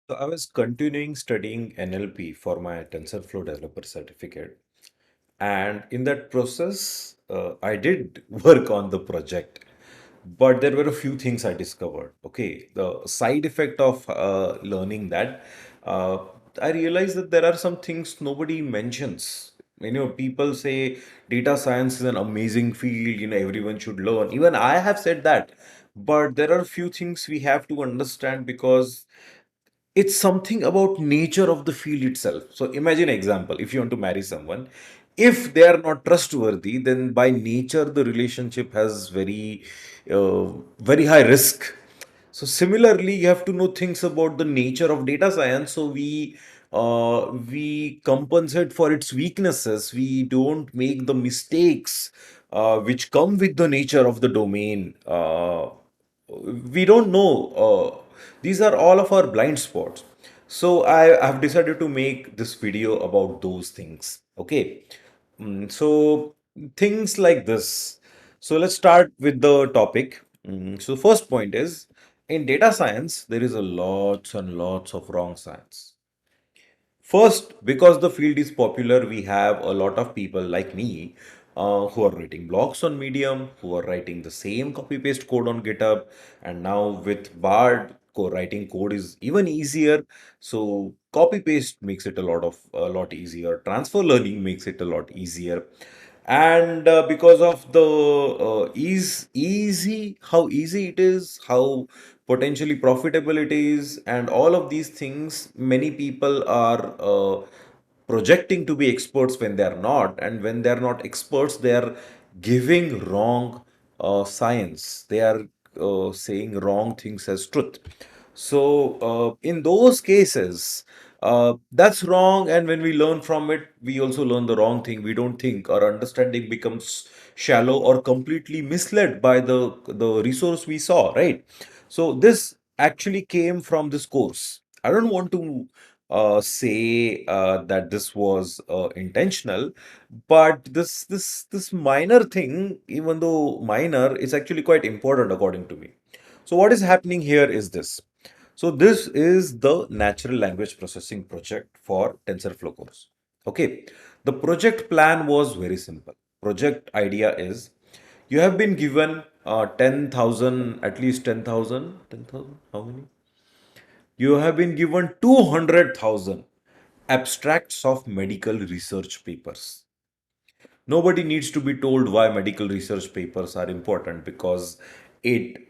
So I was continuing studying NLP for my TensorFlow developer certificate. And in that process, I did work on the project, but there were a few things I discovered. Okay, the side effect of learning that, uh, I realized that there are some things nobody mentions. People say data science is an amazing field, everyone should learn. Even I have said that, but there are a few things we have to understand because it's something about nature of the field itself. So imagine example, if you want to marry someone, if they are not trustworthy, then by nature the relationship has uh, very high risk. So similarly, you have to know things about the nature of data science. So we compensate for its weaknesses. We don't make the mistakes which come with the nature of the domain. We don't know. These are all of our blind spots. So I have decided to make this video about those things. Okay. So things like this. So let's start with the topic. So first point is in data science, there is a lots and lots of wrong science. First, because the field is popular, we have a lot of people like me who are writing blogs on Medium, who are writing the same copy paste code on GitHub, and now with Bard, writing code is even easier. So copy paste makes it a lot easier. Transfer learning makes it a lot easier, and because of the how easy it is, how potentially profitable it is, and all of these things, many people are projecting to be experts when they are not, and when they are not experts, they are giving wrong science. They are saying wrong things as truth. So, in those cases, that's wrong. And when we learn from it, we also learn the wrong thing. We don't think our understanding becomes shallow or completely misled by the resource we saw, right? So, this actually came from this course. I don't want to say that this was intentional, but this minor thing, even though minor, is actually quite important according to me. So what is happening here is this. So this is the natural language processing project for TensorFlow course. Okay. The project plan was very simple. Project idea is you have been given 10,000, at least 10,000, 10,000. How many? You have been given 200,000 abstracts of medical research papers. Nobody needs to be told why medical research papers are important, because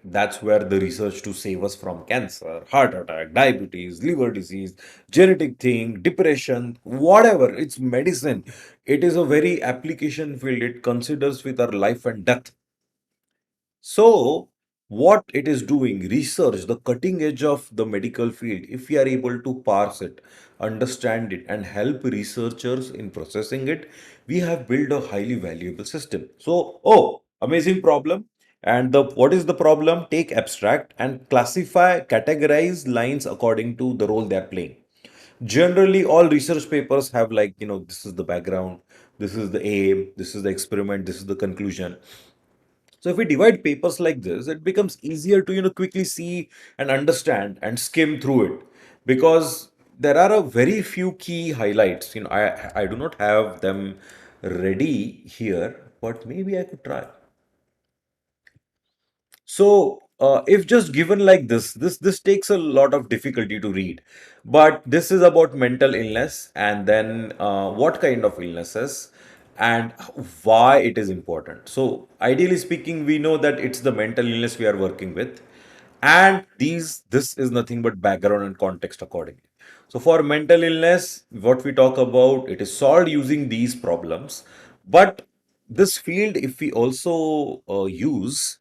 that's where the research to save us from cancer, heart attack, diabetes, liver disease, genetic thing, depression, whatever, it's medicine. It is a very application field. It considers with our life and death. So, what it is doing, research, the cutting edge of the medical field, if we are able to parse it, understand it, and help researchers in processing it, we have built a highly valuable system. So, oh, amazing problem. And the what is the problem? Take abstract and classify, categorize lines according to the role they are playing. Generally, all research papers have, like, this is the background, this is the aim, this is the experiment, this is the conclusion. So if we divide papers like this, it becomes easier to quickly see and understand and skim through it, because there are a very few key highlights. I do not have them ready here, but maybe I could try. So, if just given like this takes a lot of difficulty to read. But this is about mental illness, and then what kind of illnesses, and why it is important. So, ideally speaking, we know that it's the mental illness we are working with, and this is nothing but background and context accordingly. So, for mental illness, what we talk about, it is solved using these problems. But this field, if we also use,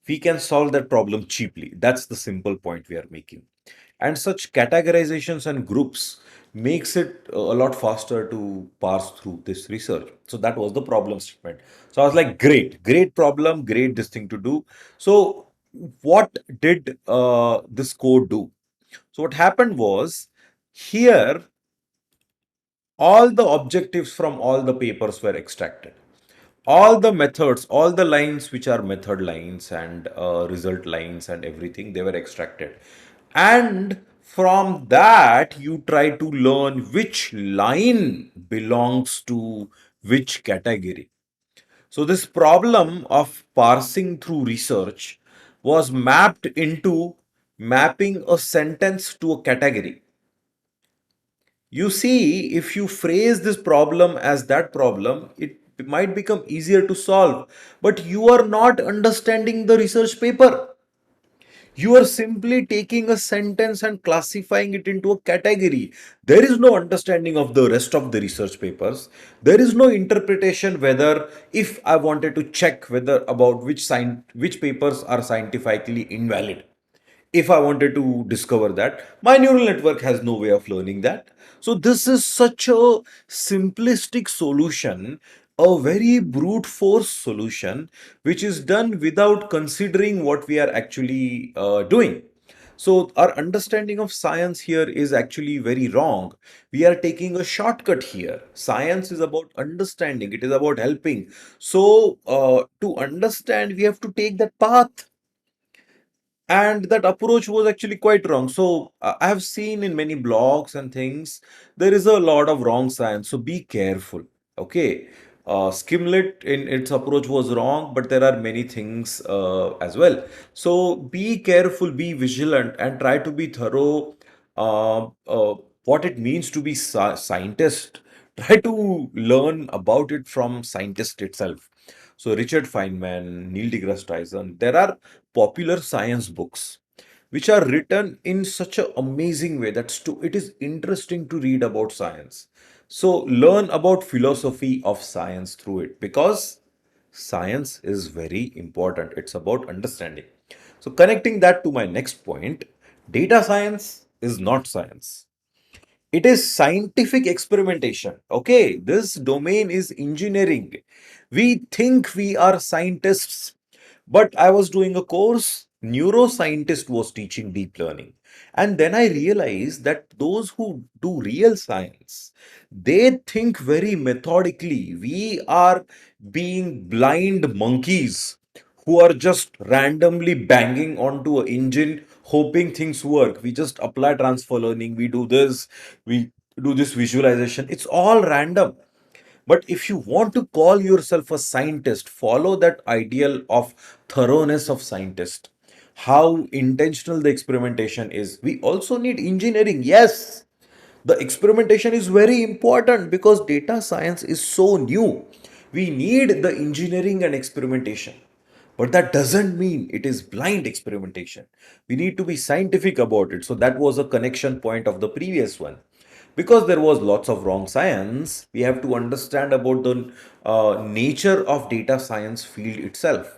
we can solve that problem cheaply. That's the simple point we are making. And such categorizations and groups makes it a lot faster to pass through this research. So that was the problem statement. So I was like, great problem, great this thing to do. So what did this code do? So what happened was, here all the objectives from all the papers were extracted. All the methods, all the lines which are method lines and result lines and everything, they were extracted. And From that, you try to learn which line belongs to which category. So, this problem of parsing through research was mapped into mapping a sentence to a category. You see, if you phrase this problem as that problem, it might become easier to solve. But you are not understanding the research paper. You are simply taking a sentence and classifying it into a category. There is no understanding of the rest of the research papers. There is no interpretation whether, if I wanted to check whether about which papers are scientifically invalid, if I wanted to discover that, my neural network has no way of learning that. So, this is such a simplistic solution, a very brute force solution, which is done without considering what we are actually doing. So, our understanding of science here is actually very wrong. We are taking a shortcut here. Science is about understanding, it is about helping. So, to understand, we have to take that path, and that approach was actually quite wrong. So I have seen in many blogs and things there is a lot of wrong science, so be careful. Okay, skimlet in its approach was wrong, but there are many things as well. So be careful, be vigilant, and try to be thorough. uh, uh, what it means to be scientist, try to learn about it from scientist itself. So Richard Feynman, Neil deGrasse Tyson, there are popular science books which are written in such an amazing way that it is interesting to read about science. So learn about philosophy of science through it, because science is very important. It's about understanding. So connecting that to my next point, data science is not science. It is scientific experimentation. Okay, this domain is engineering. We think we are scientists, but I was doing a course, neuroscientist was teaching deep learning. And then I realized that those who do real science, they think very methodically. We are being blind monkeys who are just randomly banging onto an engine, hoping things work. We just apply transfer learning, we do this visualization. It's all random. But if you want to call yourself a scientist, follow that ideal of thoroughness of scientist. How intentional the experimentation is. We also need engineering. Yes, the experimentation is very important because data science is so new. We need the engineering and experimentation. But that doesn't mean it is blind experimentation. We need to be scientific about it. So that was a connection point of the previous one. Because there was lots of wrong science, we have to understand about the nature of data science field itself.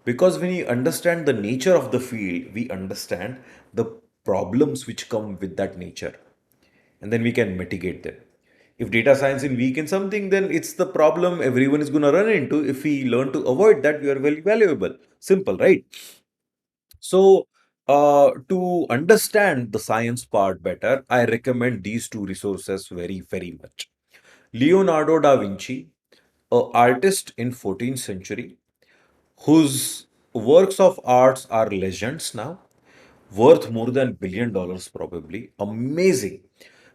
Because when you understand the nature of the field, we understand the problems which come with that nature, and then we can mitigate them. If data science is weak in something, then it's the problem everyone is going to run into. If we learn to avoid that, we are very valuable. Simple, right? So, to understand the science part better, I recommend these two resources very, very much. Leonardo da Vinci, an artist in 14th century, whose works of arts are legends now, worth more than $1 billion probably. Amazing.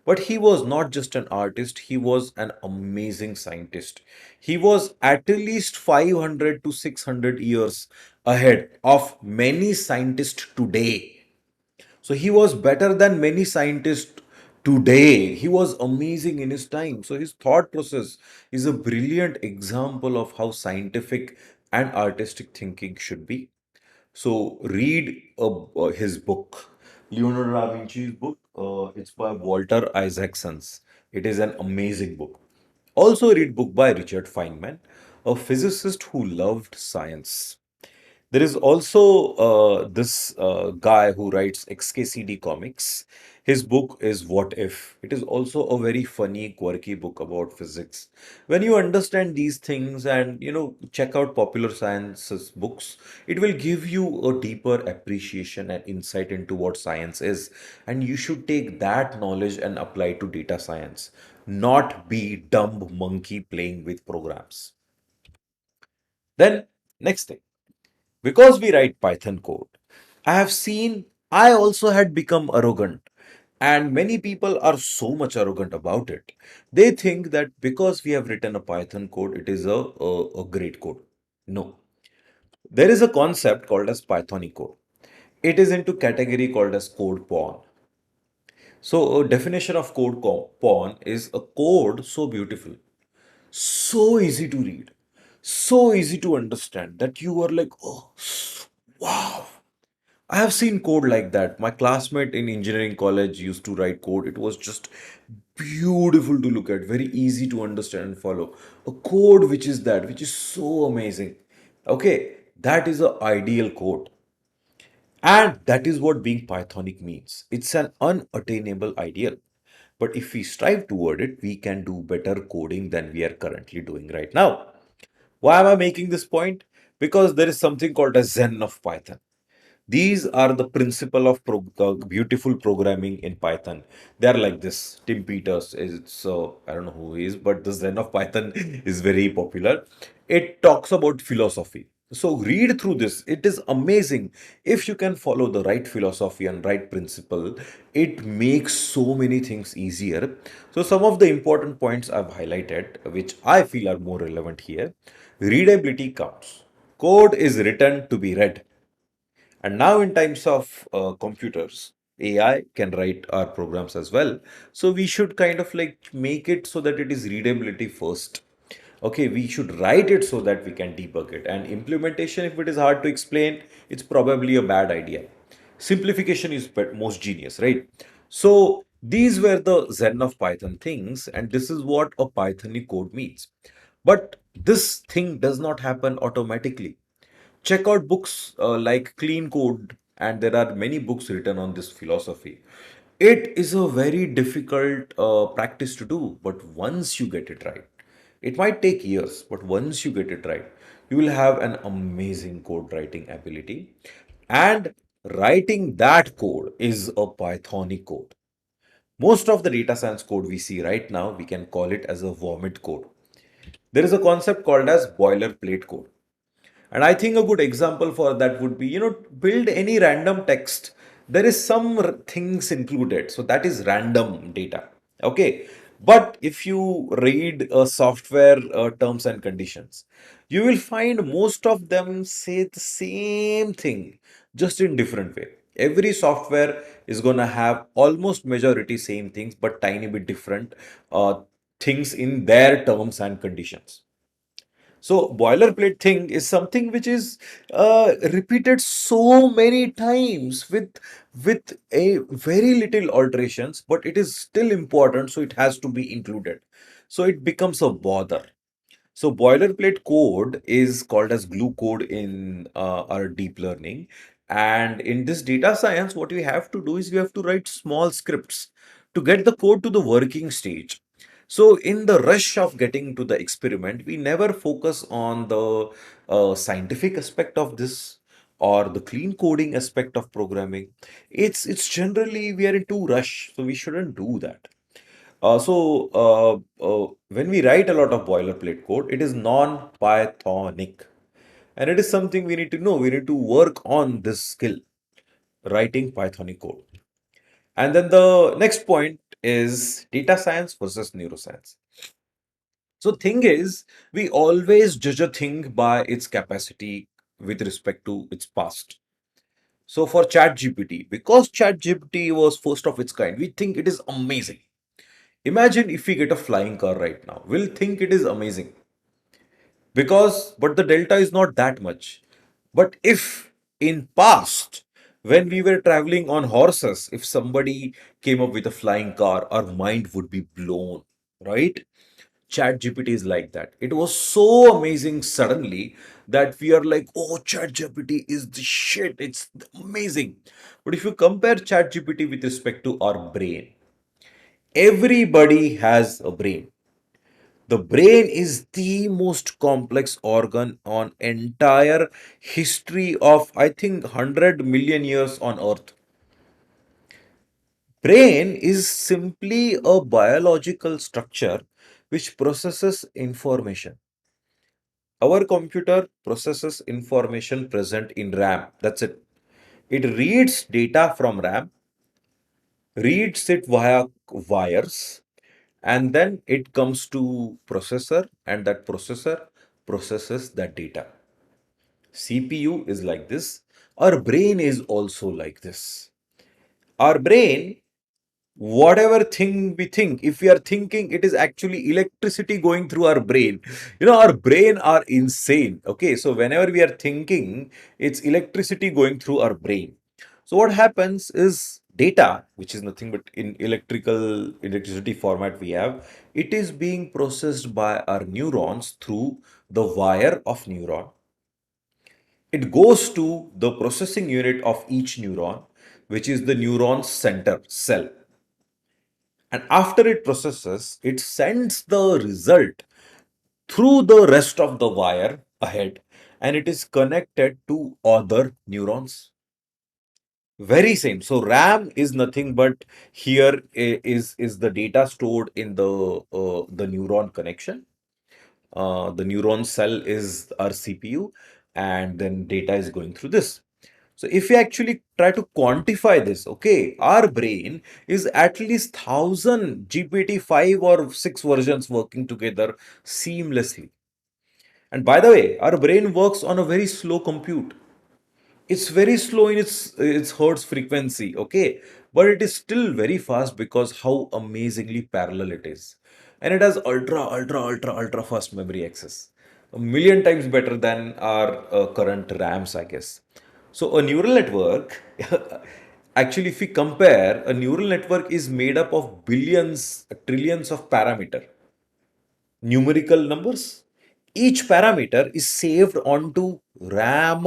But he was not just an artist, he was an amazing scientist. He was at least 500 to 600 years ahead of many scientists today. So he was better than many scientists today. He was amazing in his time. So his thought process is a brilliant example of how scientific and artistic thinking should be. So read his book, Leonardo da Vinci's book. It's by Walter Isaacson's. It is an amazing book. Also read book by Richard Feynman, a physicist who loved science. There is also this guy who writes XKCD comics. His book is What If. It is also a very funny, quirky book about physics. When you understand these things and check out popular sciences books, it will give you a deeper appreciation and insight into what science is. And you should take that knowledge and apply to data science, not be dumb monkey playing with programs. Then next thing, because we write Python code, I have seen I also had become arrogant. And many people are so much arrogant about it. They think that because we have written a Python code, it is a great code. No. There is a concept called as Pythonic code. It is into category called as code porn. So a definition of porn is a code so beautiful, so easy to read, so easy to understand that you are like, oh, wow. I have seen code like that. My classmate in engineering college used to write code. It was just beautiful to look at, very easy to understand and follow. A code which is that, which is so amazing. Okay, that is a ideal code. And that is what being Pythonic means. It's an unattainable ideal. But if we strive toward it, we can do better coding than we are currently doing right now. Why am I making this point? Because there is something called a Zen of Python. These are the principle of beautiful programming in Python. They are like this. Tim Peters is so I don't know who he is, but the Zen of Python is very popular. It talks about philosophy. So read through this. It is amazing. If you can follow the right philosophy and right principle, it makes so many things easier. So some of the important points I've highlighted, which I feel are more relevant here. Readability counts. Code is written to be read. And now, in times of computers, AI can write our programs as well. So we should kind of like make it so that it is readability first. Okay, we should write it so that we can debug it. And implementation, if it is hard to explain, it's probably a bad idea. Simplification is most genius, right? So these were the Zen of Python things, and this is what a Pythonic code means. But this thing does not happen automatically. Check out books like Clean Code, and there are many books written on this philosophy. It is a very difficult practice to do, but once you get it right, it might take years, but once you get it right, you will have an amazing code writing ability. And writing that code is a Pythonic code. Most of the data science code we see right now, we can call it as a vomit code. There is a concept called as boilerplate code. And I think a good example for that would be, build any random text. There is some things included. So that is random data. Okay. But if you read software terms and conditions, you will find most of them say the same thing, just in different way. Every software is going to have almost majority same things, but tiny bit different things in their terms and conditions. So boilerplate thing is something which is repeated so many times with a very little alterations, but it is still important, so it has to be included. So it becomes a bother. So boilerplate code is called as glue code in our deep learning. And in this data science, what we have to do is we have to write small scripts to get the code to the working stage. So in the rush of getting to the experiment, we never focus on the scientific aspect of this or the clean coding aspect of programming. It's generally we are in too rush, so we shouldn't do that. When we write a lot of boilerplate code, it is non-Pythonic. And it is something we need to know. We need to work on this skill, writing Pythonic code. And then the next point is data science versus neuroscience. So thing is, we always judge a thing by its capacity with respect to its past. So for ChatGPT, because ChatGPT was first of its kind, we think it is amazing. Imagine if we get a flying car right now. We'll think it is amazing. But the delta is not that much. But if in past, when we were traveling on horses, if somebody came up with a flying car, our mind would be blown, right? Chat GPT is like that. It was so amazing suddenly that we are like, oh, Chat GPT is the shit. It's amazing. But if you compare Chat GPT with respect to our brain, everybody has a brain. The brain is the most complex organ on entire history of I think 100 million years on earth. Brain is simply a biological structure which processes information. Our computer processes information present in RAM. That's it. It reads data from RAM, reads it via wires, and then it comes to processor, and that processor processes that data. CPU is like this. Our brain is also like this. Our brain, whatever thing we think, if we are thinking, it is actually electricity going through our brain. Our brain are insane. Okay, so whenever we are thinking, it's electricity going through our brain. So what happens is data, which is nothing but in electricity format we have, it is being processed by our neurons through the wire of neuron. It goes to the processing unit of each neuron, which is the neuron center cell. And after it processes, it sends the result through the rest of the wire ahead, and it is connected to other neurons. Very same. So RAM is nothing but here is the data stored in the neuron connection. The neuron cell is our CPU, and then data is going through this. So if we actually try to quantify this, okay, our brain is at least 1,000 GPT-5 or 6 versions working together seamlessly. And by the way, our brain works on a very slow compute. It's very slow in its hertz frequency, okay, but it is still very fast because how amazingly parallel it is, and it has ultra fast memory access, a million times better than our current RAMs, I guess. So a neural network, actually, if we compare, a neural network is made up of billions, trillions of parameter, numerical numbers. Each parameter is saved onto RAM,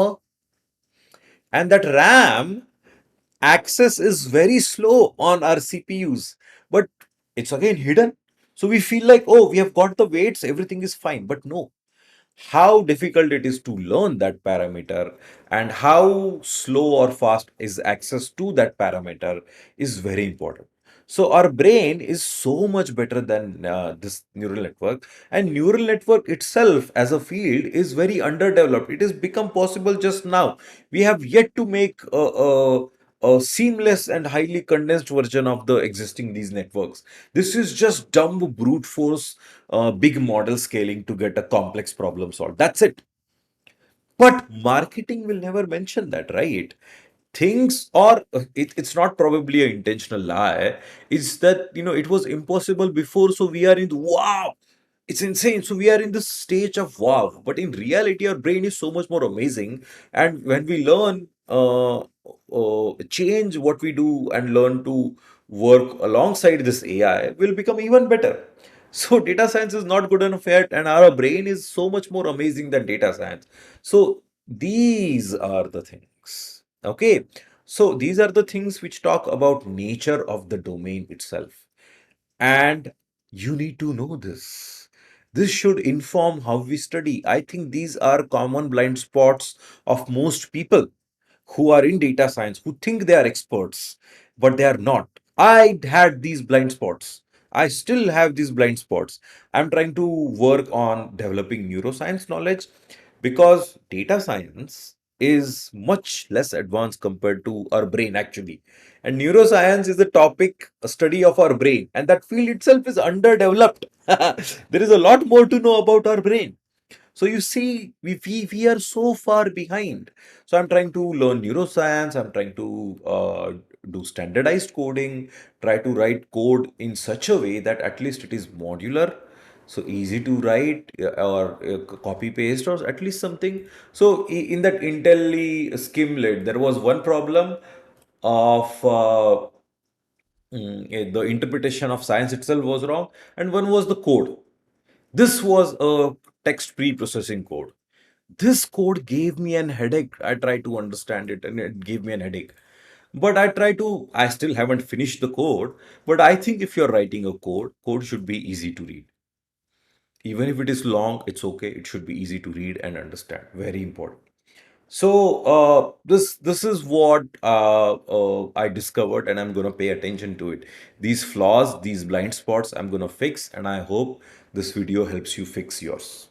and that RAM access is very slow on our CPUs, but it's again hidden. So we feel like, oh, we have got the weights, everything is fine. But no, how difficult it is to learn that parameter and how slow or fast is access to that parameter is very important. So our brain is so much better than this neural network, and neural network itself as a field is very underdeveloped. It has become possible just now. We have yet to make a seamless and highly condensed version of the existing these networks. This is just dumb brute force, big model scaling to get a complex problem solved. That's it. But marketing will never mention that, right? Things, or it's not probably an intentional lie. It's that, it was impossible before, so we are in the wow. It's insane. So we are in this stage of wow. But in reality, our brain is so much more amazing. And when we learn, change what we do and learn to work alongside this AI, will become even better. So data science is not good enough yet, and our brain is so much more amazing than data science. So these are the things. Okay. So these are the things which talk about nature of the domain itself. And you need to know this. This should inform how we study. I think these are common blind spots of most people who are in data science, who think they are experts, but they are not. I had these blind spots. I still have these blind spots. I'm trying to work on developing neuroscience knowledge because data science is much less advanced compared to our brain, actually. And neuroscience is the topic, a study of our brain, and that field itself is underdeveloped. There is a lot more to know about our brain. So you see, we are so far behind. So I'm trying to learn neuroscience. I'm trying to do standardized coding, try to write code in such a way that at least it is modular, so easy to write, or copy paste, or at least something. So in that Intelli skimlet, there was one problem of the interpretation of science itself was wrong, and one was the code. This was a text pre-processing code. This code gave me an headache. I tried to understand it and it gave me an headache. But I still haven't finished the code. But I think if you're writing a code should be easy to read. Even if it is long, it's okay. It should be easy to read and understand. Very important. So this is what I discovered, and I'm gonna pay attention to it. These flaws, these blind spots, I'm gonna fix, and I hope this video helps you fix yours.